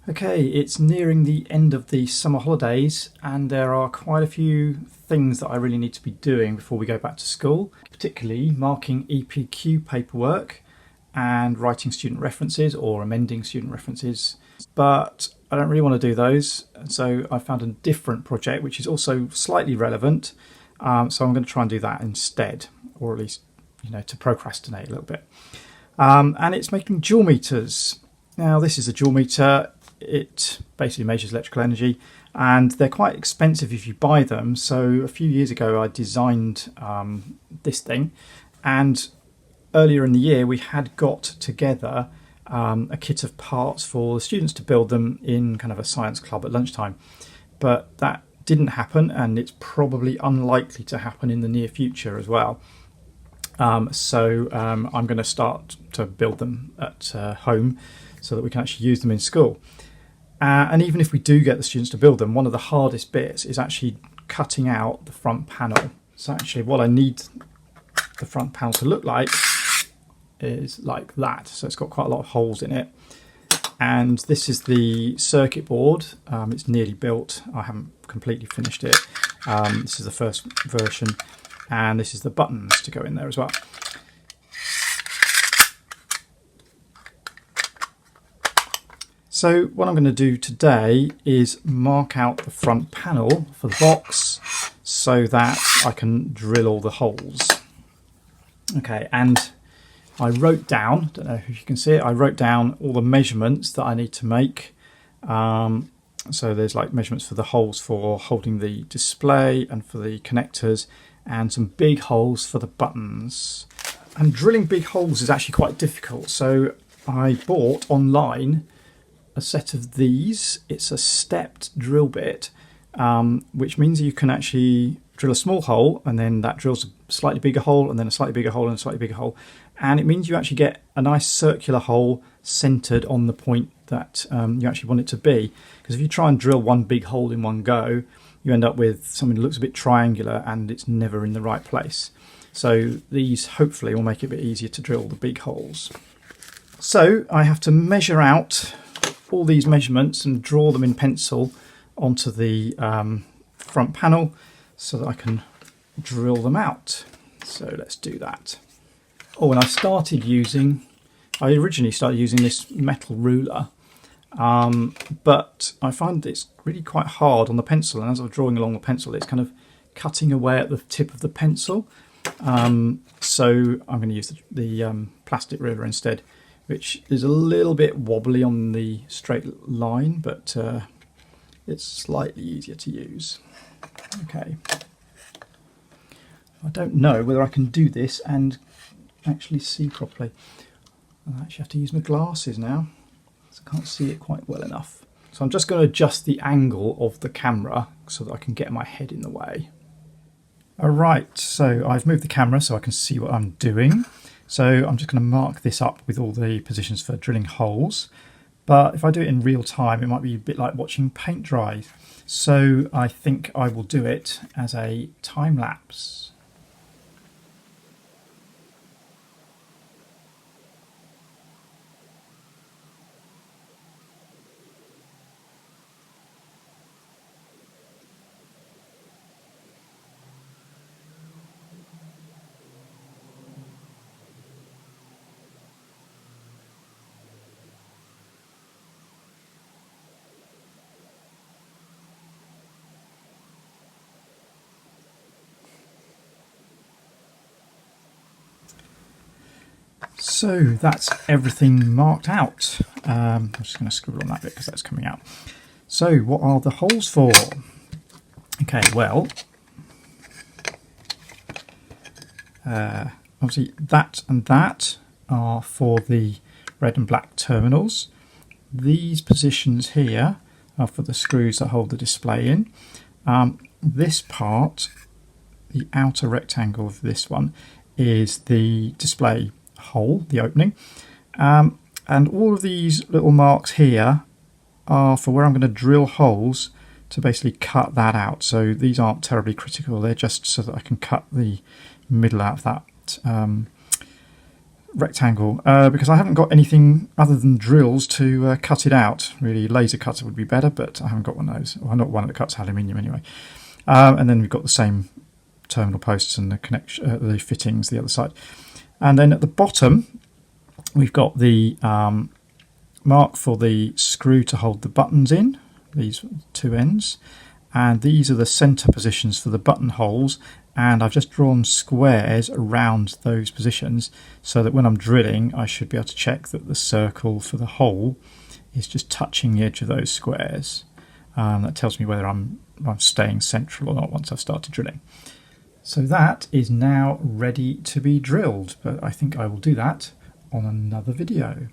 Okay, it's nearing the end of the summer holidays and there are quite a few things that I really need to be doing before we go back to school, particularly marking EPQ paperwork and writing student references or amending student references. But I don't really want to do those, so I found a different project which is also slightly relevant, so I'm going to try and do that instead, or at least, to procrastinate a little bit. And it's making Joulemeters. Now this is a Joulemeter. It basically measures electrical energy and they're quite expensive if you buy them. So a few years ago I designed this thing, and earlier in the year we had got together a kit of parts for the students to build them in kind of a science club at lunchtime. But that didn't happen, and it's probably unlikely to happen in the near future as well. So I'm going to start to build them at home so that we can actually use them in school. And even if we do get the students to build them, one of the hardest bits is actually cutting out the front panel. So actually what I need the front panel to look like is like that. So it's got quite a lot of holes in it. And this is the circuit board. It's nearly built. I haven't completely finished it. This is the first version. And this is the buttons to go in there as well. So what I'm going to do today is mark out the front panel for the box so that I can drill all the holes. Okay, and I wrote down, don't know if you can see it, I wrote down all the measurements that I need to make. So there's like measurements for the holes for holding the display and for the connectors, and some big holes for the buttons. And drilling big holes is actually quite difficult. So I bought online a set of these. It's a stepped drill bit, which means you can actually drill a small hole and then that drills a slightly bigger hole and then a slightly bigger hole and a slightly bigger hole. And it means you actually get a nice circular hole centered on the point that you actually want it to be. Because if you try and drill one big hole in one go, you end up with something that looks a bit triangular and it's never in the right place. So these hopefully will make it a bit easier to drill the big holes. So I have to measure out all these measurements and draw them in pencil onto the front panel so that I can drill them out. So let's do that. Oh, and I originally started using this metal ruler, but I find it's really quite hard on the pencil, and as I'm drawing along the pencil it's kind of cutting away at the tip of the pencil. So I'm going to use the plastic ruler instead, which is a little bit wobbly on the straight line, but it's slightly easier to use. Okay. I don't know whether I can do this and actually see properly. I actually have to use my glasses now, so I can't see it quite well enough. So I'm just going to adjust the angle of the camera so that I can get my head in the way. Alright, so I've moved the camera so I can see what I'm doing. So I'm just going to mark this up with all the positions for drilling holes. But if I do it in real time, it might be a bit like watching paint dry. So I think I will do it as a time lapse. So that's everything marked out. I'm just going to scribble on that bit because that's coming out. So what are the holes for? Okay, well, obviously that and that are for the red and black terminals. These positions here are for the screws that hold the display in. This part, the outer rectangle of this one, is the display hole, the opening, and all of these little marks here are for where I'm going to drill holes to basically cut that out. So these aren't terribly critical, they're just so that I can cut the middle out of that rectangle because I haven't got anything other than drills to cut it out. Really, laser cutter would be better, but I haven't got one of those. Well, not one that cuts aluminium anyway. And then we've got the same terminal posts and the connection, the fittings the other side. And then at the bottom, we've got the mark for the screw to hold the buttons in, these two ends. And these are the centre positions for the button holes, and I've just drawn squares around those positions so that when I'm drilling I should be able to check that the circle for the hole is just touching the edge of those squares. That tells me whether I'm staying central or not once I've started drilling. So that is now ready to be drilled, but I think I will do that on another video.